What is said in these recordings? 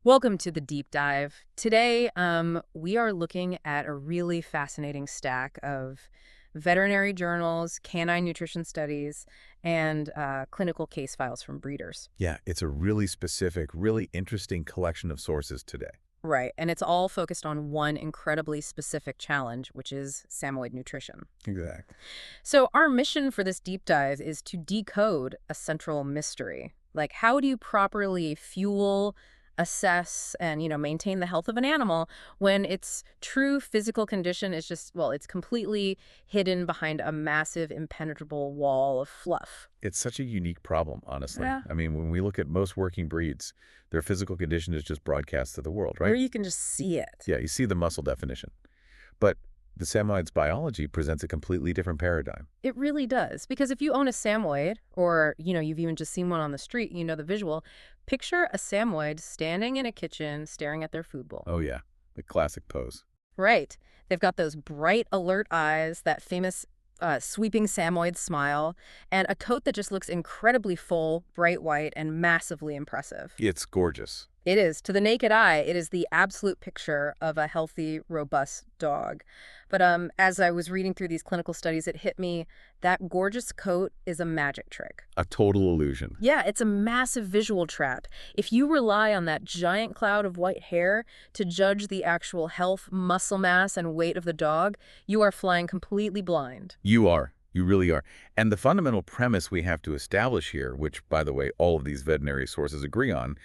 Welcome to the deep dive. Today, we are looking at a really fascinating stack of veterinary journals, canine nutrition studies, and clinical case files from breeders. Yeah, it's a really specific, really interesting collection of sources today. Right, and it's all focused on one incredibly specific challenge, which is Samoyed nutrition. Exactly. So our mission for this deep dive is to decode a central mystery. Like, how do you properly fuel, assess, and, maintain the health of an animal when its true physical condition is just, well, it's completely hidden behind a massive, impenetrable wall of fluff? It's such a unique problem, honestly. Yeah. I mean, when we look at most working breeds, their physical condition is just broadcast to the world, Where right? you can just see it. Yeah, you see the muscle definition. But the Samoyed's biology presents a completely different paradigm. It really does. Because if you own a Samoyed, or, you've even just seen one on the street, you know the visual, picture a Samoyed standing in a kitchen staring at their food bowl. Oh, yeah, the classic pose. Right. They've got those bright, alert eyes, that famous sweeping Samoyed smile, and a coat that just looks incredibly full, bright white, and massively impressive. It's gorgeous. It is. To the naked eye, it is the absolute picture of a healthy, robust dog. But as I was reading through these clinical studies, it hit me that gorgeous coat is a magic trick. A total illusion. Yeah, it's a massive visual trap. If you rely on that giant cloud of white hair to judge the actual health, muscle mass, and weight of the dog, you are flying completely blind. You are. You really are. And the fundamental premise we have to establish here, which, by the way, all of these veterinary sources agree on,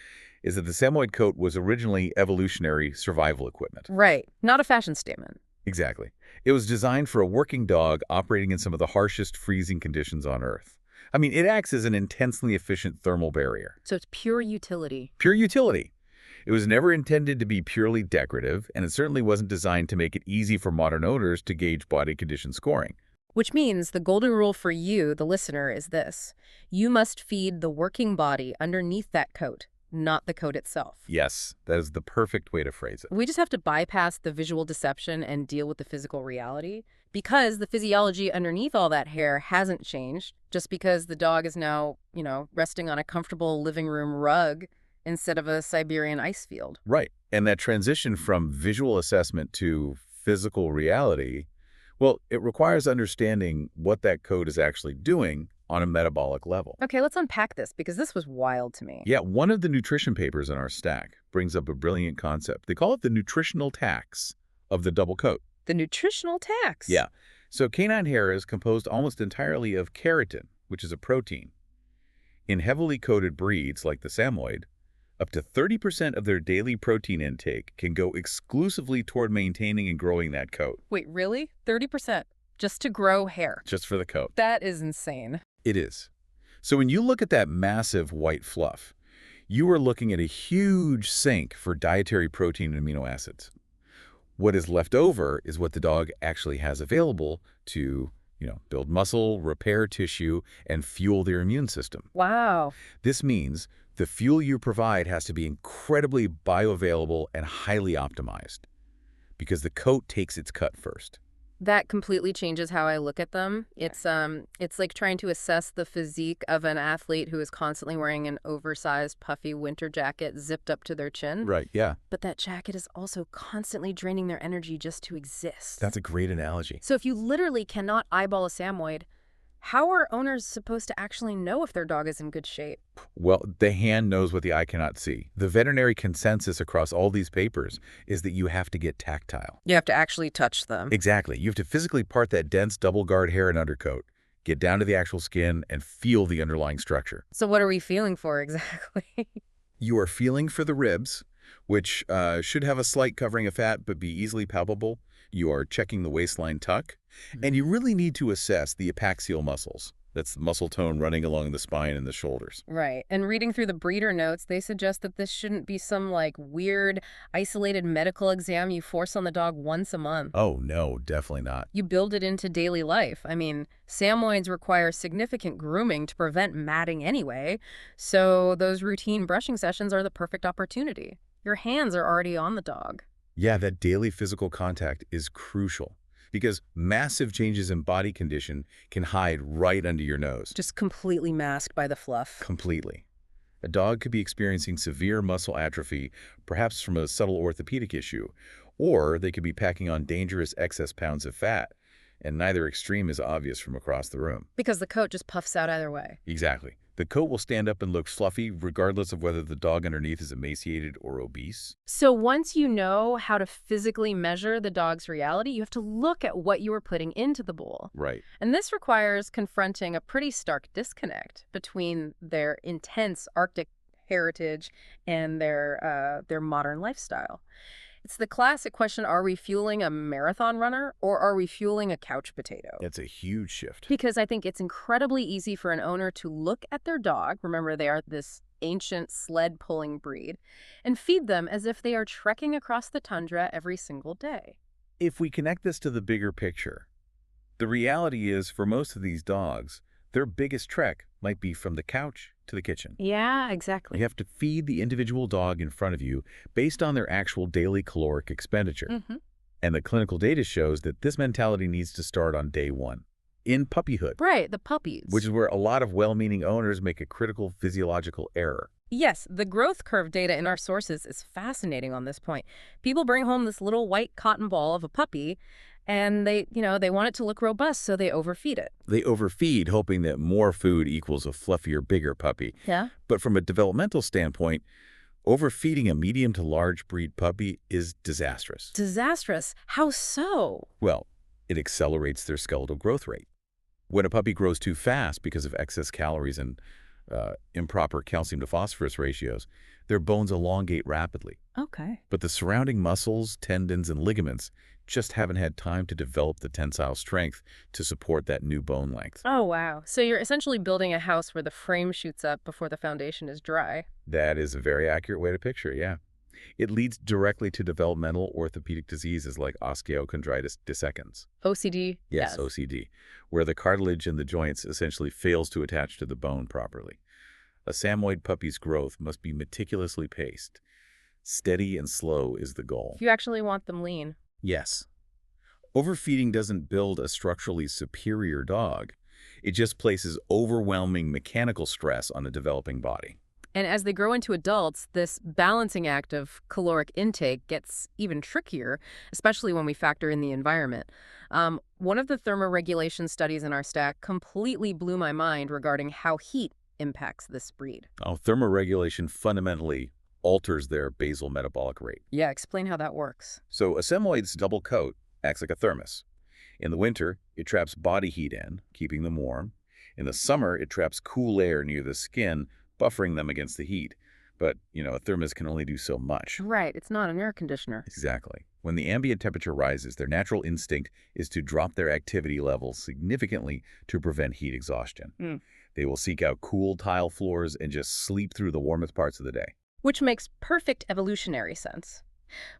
is that the Samoyed coat was originally evolutionary survival equipment. Right. Not a fashion statement. Exactly. It was designed for a working dog operating in some of the harshest freezing conditions on Earth. I mean, it acts as an intensely efficient thermal barrier. So it's pure utility. Pure utility. It was never intended to be purely decorative, and it certainly wasn't designed to make it easy for modern owners to gauge body condition scoring. Which means the golden rule for you, the listener, is this. You must feed the working body underneath that coat, not the coat itself. Yes, that is the perfect way to phrase it. We just have to bypass the visual deception and deal with the physical reality because the physiology underneath all that hair hasn't changed just because the dog is now, resting on a comfortable living room rug instead of a Siberian ice field. Right. And that transition from visual assessment to physical reality, well, it requires understanding what that coat is actually doing on a metabolic level. Okay, let's unpack this because this was wild to me. Yeah, one of the nutrition papers in our stack brings up a brilliant concept. They call it the nutritional tax of the double coat. The nutritional tax. Yeah. So canine hair is composed almost entirely of keratin, which is a protein. In heavily coated breeds like the Samoyed, up to 30% of their daily protein intake can go exclusively toward maintaining and growing that coat. Wait, really? 30%? Just to grow hair? Just for the coat. That is insane. It is. So when you look at that massive white fluff, you are looking at a huge sink for dietary protein and amino acids. What is left over is what the dog actually has available to, build muscle, repair tissue, and fuel their immune system. Wow. This means the fuel you provide has to be incredibly bioavailable and highly optimized because the coat takes its cut first. That completely changes how I look at them. It's like trying to assess the physique of an athlete who is constantly wearing an oversized, puffy winter jacket zipped up to their chin. Right, yeah. But that jacket is also constantly draining their energy just to exist. That's a great analogy. So if you literally cannot eyeball a Samoyed, how are owners supposed to actually know if their dog is in good shape? Well, the hand knows what the eye cannot see. The veterinary consensus across all these papers is that you have to get tactile. You have to actually touch them. Exactly. You have to physically part that dense double guard hair and undercoat, get down to the actual skin, and feel the underlying structure. So what are we feeling for exactly? You are feeling for the ribs, which should have a slight covering of fat but be easily palpable. You are checking the waistline tuck, and you really need to assess the epaxial muscles. That's the muscle tone running along the spine and the shoulders. Right. And reading through the breeder notes, they suggest that this shouldn't be some weird isolated medical exam you force on the dog once a month. Oh, no, definitely not. You build it into daily life. I mean, Samoyeds require significant grooming to prevent matting anyway, so those routine brushing sessions are the perfect opportunity. Your hands are already on the dog. Yeah, that daily physical contact is crucial because massive changes in body condition can hide right under your nose. Just completely masked by the fluff. Completely. A dog could be experiencing severe muscle atrophy, perhaps from a subtle orthopedic issue, or they could be packing on dangerous excess pounds of fat, and neither extreme is obvious from across the room. Because the coat just puffs out either way. Exactly. The coat will stand up and look fluffy regardless of whether the dog underneath is emaciated or obese. So once you know how to physically measure the dog's reality, you have to look at what you are putting into the bowl. Right. And this requires confronting a pretty stark disconnect between their intense Arctic heritage and their modern lifestyle. It's the classic question, are we fueling a marathon runner or are we fueling a couch potato? That's a huge shift. Because I think it's incredibly easy for an owner to look at their dog, remember they are this ancient sled-pulling breed, and feed them as if they are trekking across the tundra every single day. If we connect this to the bigger picture, the reality is for most of these dogs, their biggest trek might be from the couch to the kitchen. Yeah, exactly. You have to feed the individual dog in front of you based on their actual daily caloric expenditure. And the clinical data shows that this mentality needs to start on day one, in puppyhood. Right, the puppies. Which is where a lot of well-meaning owners make a critical physiological error. Yes, the growth curve data in our sources is fascinating on this point. People bring home this little white cotton ball of a puppy, and they want it to look robust, so they overfeed it. They overfeed, hoping that more food equals a fluffier, bigger puppy. Yeah. But from a developmental standpoint, overfeeding a medium to large breed puppy is disastrous. Disastrous? How so? Well, it accelerates their skeletal growth rate. When a puppy grows too fast because of excess calories and improper calcium to phosphorus ratios, their bones elongate rapidly. Okay. But the surrounding muscles, tendons, and ligaments just haven't had time to develop the tensile strength to support that new bone length. Oh, wow. So you're essentially building a house where the frame shoots up before the foundation is dry. That is a very accurate way to picture it, yeah. It leads directly to developmental orthopedic diseases like osteochondritis dissecans. OCD? Yes, OCD, where the cartilage in the joints essentially fails to attach to the bone properly. A Samoyed puppy's growth must be meticulously paced. Steady and slow is the goal. If you actually want them lean. Yes. Overfeeding doesn't build a structurally superior dog. It just places overwhelming mechanical stress on a developing body. And as they grow into adults, this balancing act of caloric intake gets even trickier, especially when we factor in the environment. One of the thermoregulation studies in our stack completely blew my mind regarding how heat impacts this breed. Oh, thermoregulation fundamentally alters their basal metabolic rate. Yeah, explain how that works. So a Samoyed's double coat acts like a thermos. In the winter, it traps body heat in, keeping them warm. In the summer, it traps cool air near the skin, buffering them against the heat. But, a thermos can only do so much. Right, it's not an air conditioner. Exactly. When the ambient temperature rises, their natural instinct is to drop their activity levels significantly to prevent heat exhaustion. They will seek out cool tile floors and just sleep through the warmest parts of the day. Which makes perfect evolutionary sense.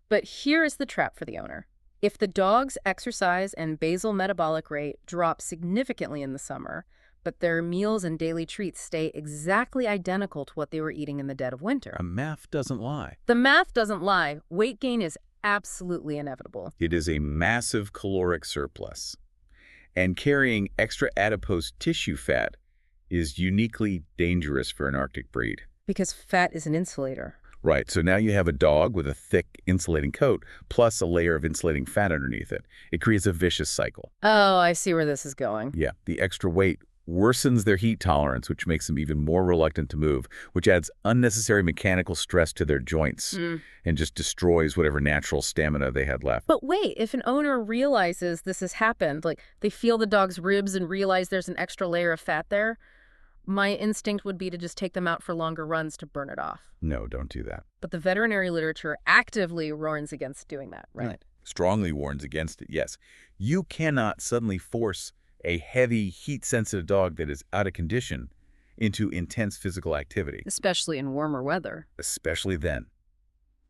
But here is the trap for the owner. If the dog's exercise and basal metabolic rate drop significantly in the summer, but their meals and daily treats stay exactly identical to what they were eating in the dead of winter. The math doesn't lie. The math doesn't lie. Weight gain is absolutely inevitable. It is a massive caloric surplus. And carrying extra adipose tissue fat is uniquely dangerous for an Arctic breed. Because fat is an insulator. Right, so now you have a dog with a thick insulating coat plus a layer of insulating fat underneath it. It creates a vicious cycle. Oh, I see where this is going. Yeah, the extra weight worsens their heat tolerance, which makes them even more reluctant to move, which adds unnecessary mechanical stress to their joints and just destroys whatever natural stamina they had left. But wait, if an owner realizes this has happened, like they feel the dog's ribs and realize there's an extra layer of fat there, my instinct would be to just take them out for longer runs to burn it off. No, don't do that. But the veterinary literature actively warns against doing that, right? Strongly warns against it, yes. You cannot suddenly force a heavy, heat-sensitive dog that is out of condition into intense physical activity. Especially in warmer weather. Especially then.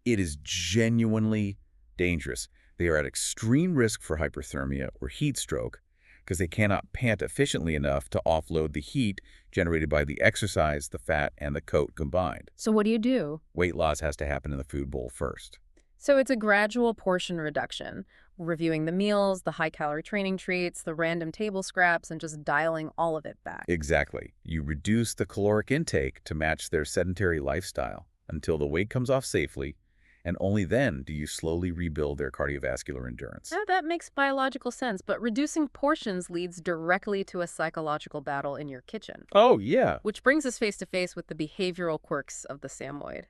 It is genuinely dangerous. They are at extreme risk for hyperthermia or heat stroke because they cannot pant efficiently enough to offload the heat generated by the exercise, the fat, and the coat combined. So what do you do? Weight loss has to happen in the food bowl first. So it's a gradual portion reduction, reviewing the meals, the high-calorie training treats, the random table scraps, and just dialing all of it back. Exactly. You reduce the caloric intake to match their sedentary lifestyle until the weight comes off safely, and only then do you slowly rebuild their cardiovascular endurance. Now, that makes biological sense, but reducing portions leads directly to a psychological battle in your kitchen. Oh, yeah. Which brings us face to face with the behavioral quirks of the Samoyed.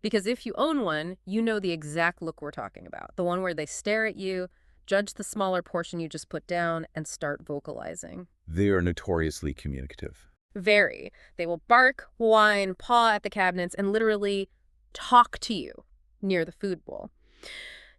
Because if you own one, you know the exact look we're talking about. The one where they stare at you, judge the smaller portion you just put down, and start vocalizing. They are notoriously communicative. Very. They will bark, whine, paw at the cabinets, and literally talk to you near the food bowl.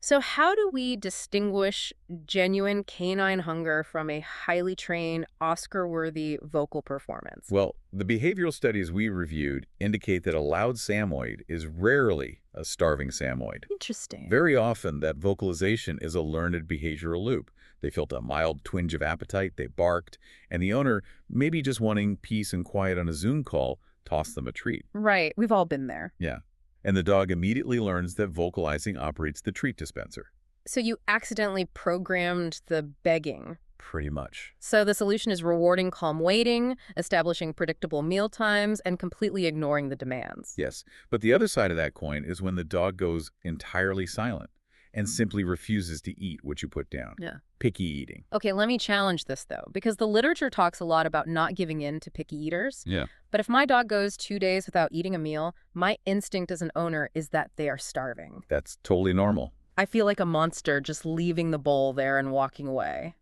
So how do we distinguish genuine canine hunger from a highly trained, Oscar-worthy vocal performance? Well, the behavioral studies we reviewed indicate that a loud Samoyed is rarely a starving Samoyed. Interesting. Very often, that vocalization is a learned behavioral loop. They felt a mild twinge of appetite, they barked, and the owner, maybe just wanting peace and quiet on a Zoom call, tossed them a treat. Right. We've all been there. Yeah. And the dog immediately learns that vocalizing operates the treat dispenser. So you accidentally programmed the begging. Pretty much. So the solution is rewarding calm waiting, establishing predictable meal times, and completely ignoring the demands. Yes. But the other side of that coin is when the dog goes entirely silent and simply refuses to eat what you put down. Yeah. Picky eating. Okay, let me challenge this, though, because the literature talks a lot about not giving in to picky eaters. Yeah. But if my dog goes 2 days without eating a meal, my instinct as an owner is that they are starving. That's totally normal. I feel like a monster just leaving the bowl there and walking away.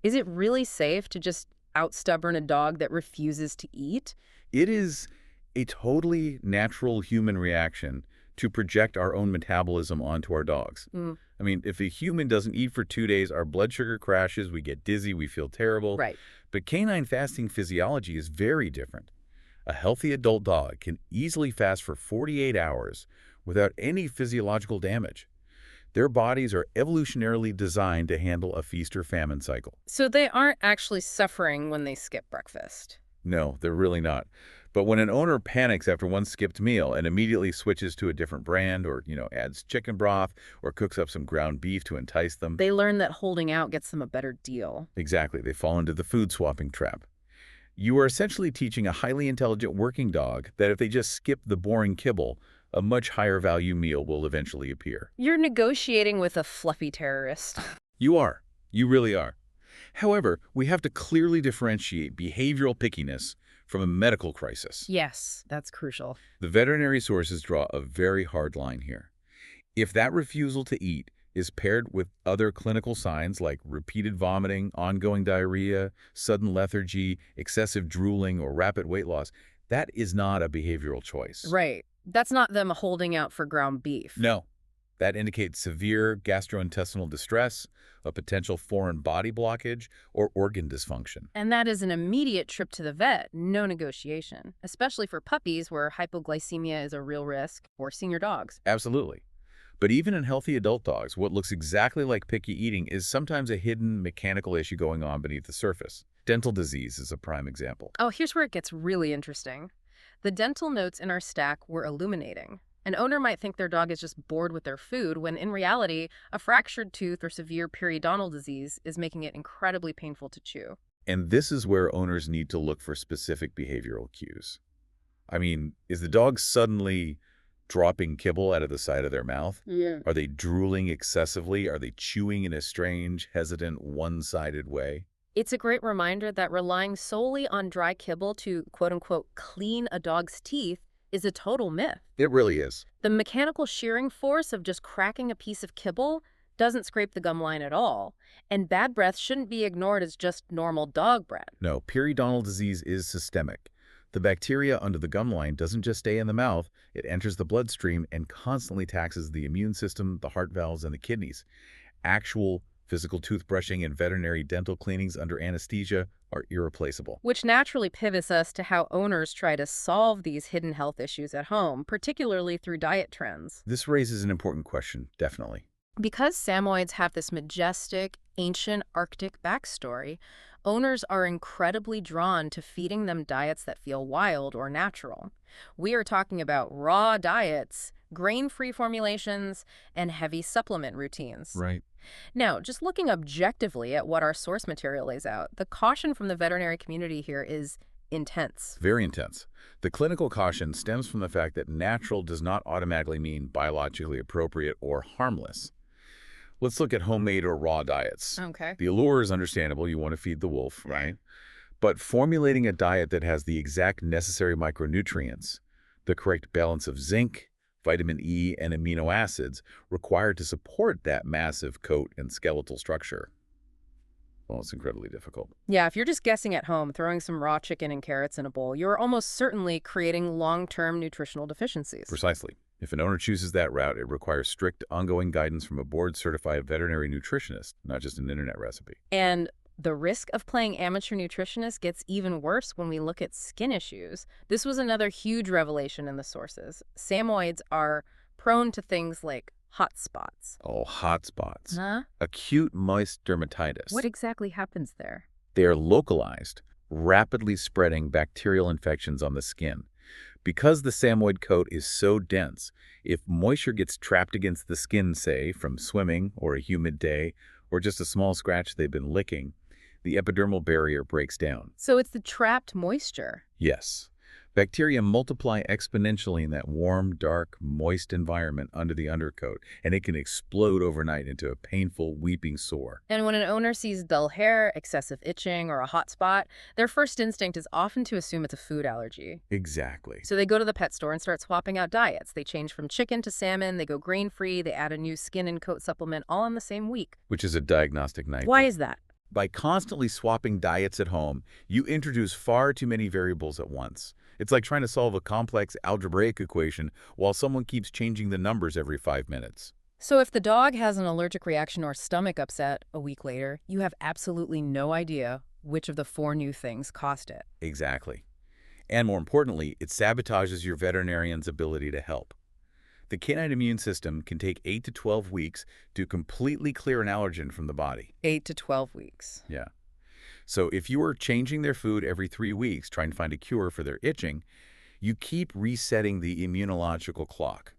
Is it really safe to just out-stubborn a dog that refuses to eat? It is a totally natural human reaction to project our own metabolism onto our dogs. I mean, if a human doesn't eat for 2 days, our blood sugar crashes, we get dizzy, we feel terrible. Right. But canine fasting physiology is very different. A healthy adult dog can easily fast for 48 hours without any physiological damage. Their bodies are evolutionarily designed to handle a feast or famine cycle. So they aren't actually suffering when they skip breakfast. No, they're really not. But when an owner panics after one skipped meal and immediately switches to a different brand or, adds chicken broth or cooks up some ground beef to entice them. They learn that holding out gets them a better deal. Exactly. They fall into the food swapping trap. You are essentially teaching a highly intelligent working dog that if they just skip the boring kibble, a much higher value meal will eventually appear. You're negotiating with a fluffy terrorist. You are. You really are. However, we have to clearly differentiate behavioral pickiness from a medical crisis. Yes, that's crucial. The veterinary sources draw a very hard line here. If that refusal to eat is paired with other clinical signs like repeated vomiting, ongoing diarrhea, sudden lethargy, excessive drooling, or rapid weight loss, that is not a behavioral choice. Right. That's not them holding out for ground beef. No. That indicates severe gastrointestinal distress, a potential foreign body blockage, or organ dysfunction. And that is an immediate trip to the vet, no negotiation, especially for puppies where hypoglycemia is a real risk, or senior dogs. Absolutely. But even in healthy adult dogs, what looks exactly like picky eating is sometimes a hidden mechanical issue going on beneath the surface. Dental disease is a prime example. Oh, here's where it gets really interesting. The dental notes in our stack were illuminating. An owner might think their dog is just bored with their food, when in reality, a fractured tooth or severe periodontal disease is making it incredibly painful to chew. And this is where owners need to look for specific behavioral cues. I mean, is the dog suddenly dropping kibble out of the side of their mouth? Yeah. Are they drooling excessively? Are they chewing in a strange, hesitant, one-sided way? It's a great reminder that relying solely on dry kibble to, quote-unquote, clean a dog's teeth is a total myth. It really is. The mechanical shearing force of just cracking a piece of kibble doesn't scrape the gum line at all, and bad breath shouldn't be ignored as just normal dog breath. No, periodontal disease is systemic. The bacteria under the gum line doesn't just stay in the mouth, it enters the bloodstream and constantly taxes the immune system, the heart valves, and the kidneys. Actual physical toothbrushing and veterinary dental cleanings under anesthesia are irreplaceable. Which naturally pivots us to how owners try to solve these hidden health issues at home, particularly through diet trends. This raises an important question, definitely. Because Samoyeds have this majestic, ancient Arctic backstory, owners are incredibly drawn to feeding them diets that feel wild or natural. We are talking about raw diets grain-free formulations, and heavy supplement routines. Right. Now, just looking objectively at what our source material lays out, the caution from the veterinary community here is intense. Very intense. The clinical caution stems from the fact that natural does not automatically mean biologically appropriate or harmless. Let's look at homemade or raw diets. Okay. The allure is understandable. You want to feed the wolf, right? But formulating a diet that has the exact necessary micronutrients, the correct balance of zinc, vitamin E, and amino acids required to support that massive coat and skeletal structure, well, it's incredibly difficult. Yeah, if you're just guessing at home, throwing some raw chicken and carrots in a bowl, you're almost certainly creating long-term nutritional deficiencies. Precisely. If an owner chooses that route, it requires strict, ongoing guidance from a board-certified veterinary nutritionist, not just an internet recipe. And the risk of playing amateur nutritionist gets even worse when we look at skin issues. This was another huge revelation in the sources. Samoyeds are prone to things like hot spots. Oh, hot spots. Huh? Acute moist dermatitis. What exactly happens there? They are localized, rapidly spreading bacterial infections on the skin. Because the Samoyed coat is so dense, if moisture gets trapped against the skin, say, from swimming or a humid day, or just a small scratch they've been licking, the epidermal barrier breaks down. So it's the trapped moisture. Yes. Bacteria multiply exponentially in that warm, dark, moist environment under the undercoat, and it can explode overnight into a painful, weeping sore. And when an owner sees dull hair, excessive itching, or a hot spot, their first instinct is often to assume it's a food allergy. Exactly. So they go to the pet store and start swapping out diets. They change from chicken to salmon, they go grain-free, they add a new skin and coat supplement all in the same week. Which is a diagnostic nightmare. Why is that? By constantly swapping diets at home, you introduce far too many variables at once. It's like trying to solve a complex algebraic equation while someone keeps changing the numbers every 5 minutes. So if the dog has an allergic reaction or stomach upset a week later, you have absolutely no idea which of the 4 new things caused it. Exactly. And more importantly, it sabotages your veterinarian's ability to help. The canine immune system can take 8 to 12 weeks to completely clear an allergen from the body. 8 to 12 weeks. Yeah. So if you are changing their food every 3 weeks, trying to find a cure for their itching, you keep resetting the immunological clock.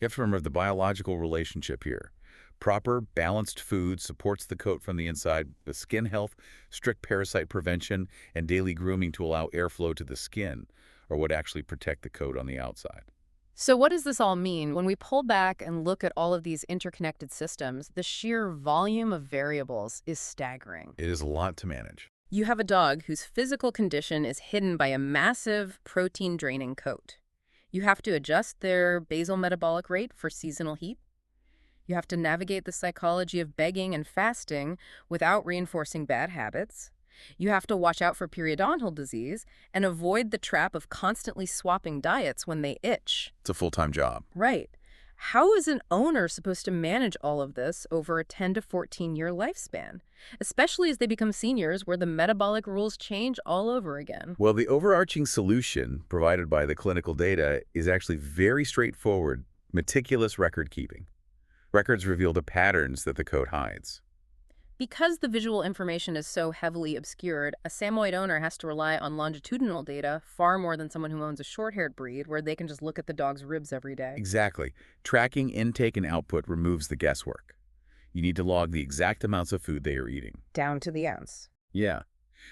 You have to remember the biological relationship here. Proper, balanced food supports the coat from the inside, the skin health, strict parasite prevention, and daily grooming to allow airflow to the skin are what actually protect the coat on the outside. So what does this all mean? When we pull back and look at all of these interconnected systems, the sheer volume of variables is staggering. It is a lot to manage. You have a dog whose physical condition is hidden by a massive protein-draining coat. You have to adjust their basal metabolic rate for seasonal heat. You have to navigate the psychology of begging and fasting without reinforcing bad habits. You have to watch out for periodontal disease and avoid the trap of constantly swapping diets when they itch. It's a full-time job. Right. How is an owner supposed to manage all of this over a 10 to 14-year lifespan, especially as they become seniors where the metabolic rules change all over again? Well, the overarching solution provided by the clinical data is actually very straightforward: meticulous record keeping. Records reveal the patterns that the coat hides. Because the visual information is so heavily obscured, a Samoyed owner has to rely on longitudinal data far more than someone who owns a short-haired breed where they can just look at the dog's ribs every day. Exactly. Tracking intake and output removes the guesswork. You need to log the exact amounts of food they are eating. Down to the ounce. Yeah.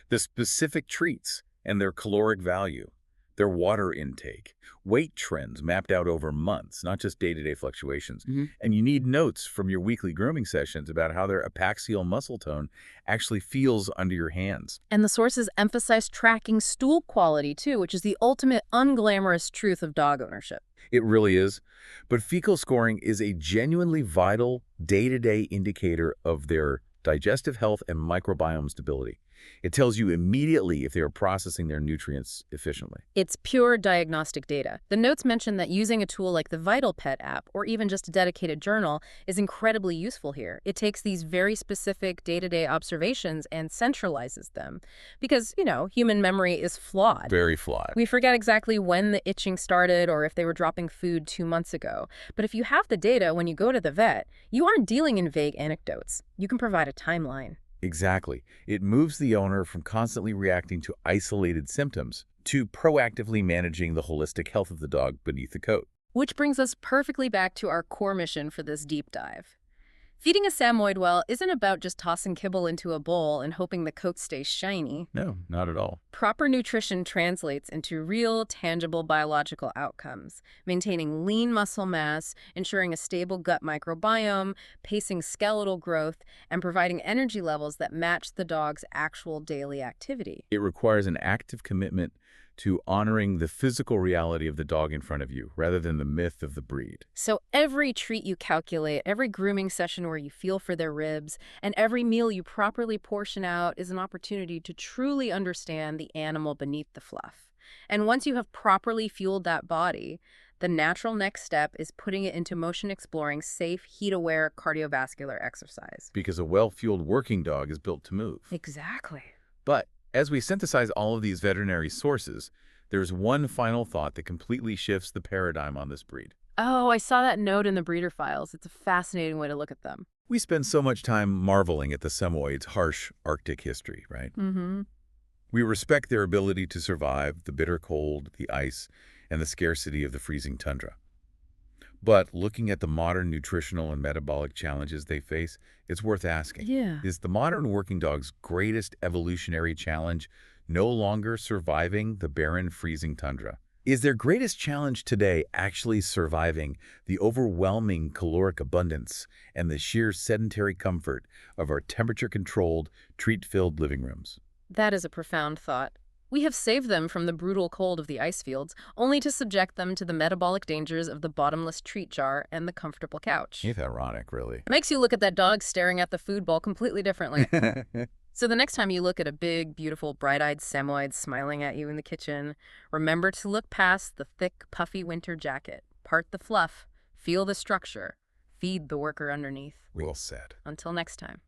The specific treats and their caloric value, their water intake, weight trends mapped out over months, not just day-to-day fluctuations. And you need notes from your weekly grooming sessions about how their apaxial muscle tone actually feels under your hands. And the sources emphasize tracking stool quality, too, which is the ultimate unglamorous truth of dog ownership. It really is. But fecal scoring is a genuinely vital day-to-day indicator of their digestive health and microbiome stability. It tells you immediately if they are processing their nutrients efficiently. It's pure diagnostic data. The notes mention that using a tool like the Vital Pet app or even just a dedicated journal is incredibly useful here. It takes these very specific day-to-day observations and centralizes them. Because, human memory is flawed. Very flawed. We forget exactly when the itching started or if they were dropping food 2 months ago. But if you have the data when you go to the vet, you aren't dealing in vague anecdotes. You can provide a timeline. Exactly. It moves the owner from constantly reacting to isolated symptoms to proactively managing the holistic health of the dog beneath the coat. Which brings us perfectly back to our core mission for this deep dive. Feeding a Samoyed well isn't about just tossing kibble into a bowl and hoping the coat stays shiny. No, not at all. Proper nutrition translates into real, tangible biological outcomes, maintaining lean muscle mass, ensuring a stable gut microbiome, pacing skeletal growth, and providing energy levels that match the dog's actual daily activity. It requires an active commitment to honoring the physical reality of the dog in front of you, rather than the myth of the breed. So every treat you calculate, every grooming session where you feel for their ribs, and every meal you properly portion out is an opportunity to truly understand the animal beneath the fluff. And once you have properly fueled that body, the natural next step is putting it into motion exploring safe, heat-aware cardiovascular exercise. Because a well-fueled working dog is built to move. Exactly. But as we synthesize all of these veterinary sources, there's one final thought that completely shifts the paradigm on this breed. Oh, I saw that note in the breeder files. It's a fascinating way to look at them. We spend so much time marveling at the Samoyeds' harsh Arctic history, right? Mm-hmm. We respect their ability to survive the bitter cold, the ice, and the scarcity of the freezing tundra. But looking at the modern nutritional and metabolic challenges they face, it's worth asking. Yeah. Is the modern working dog's greatest evolutionary challenge no longer surviving the barren, freezing tundra? Is their greatest challenge today actually surviving the overwhelming caloric abundance and the sheer sedentary comfort of our temperature-controlled, treat-filled living rooms? That is a profound thought. We have saved them from the brutal cold of the ice fields, only to subject them to the metabolic dangers of the bottomless treat jar and the comfortable couch. It's ironic, really. It makes you look at that dog staring at the food bowl completely differently. So the next time you look at a big, beautiful, bright-eyed Samoyed smiling at you in the kitchen, remember to look past the thick, puffy winter jacket, part the fluff, feel the structure, feed the worker underneath. Well said. Until next time.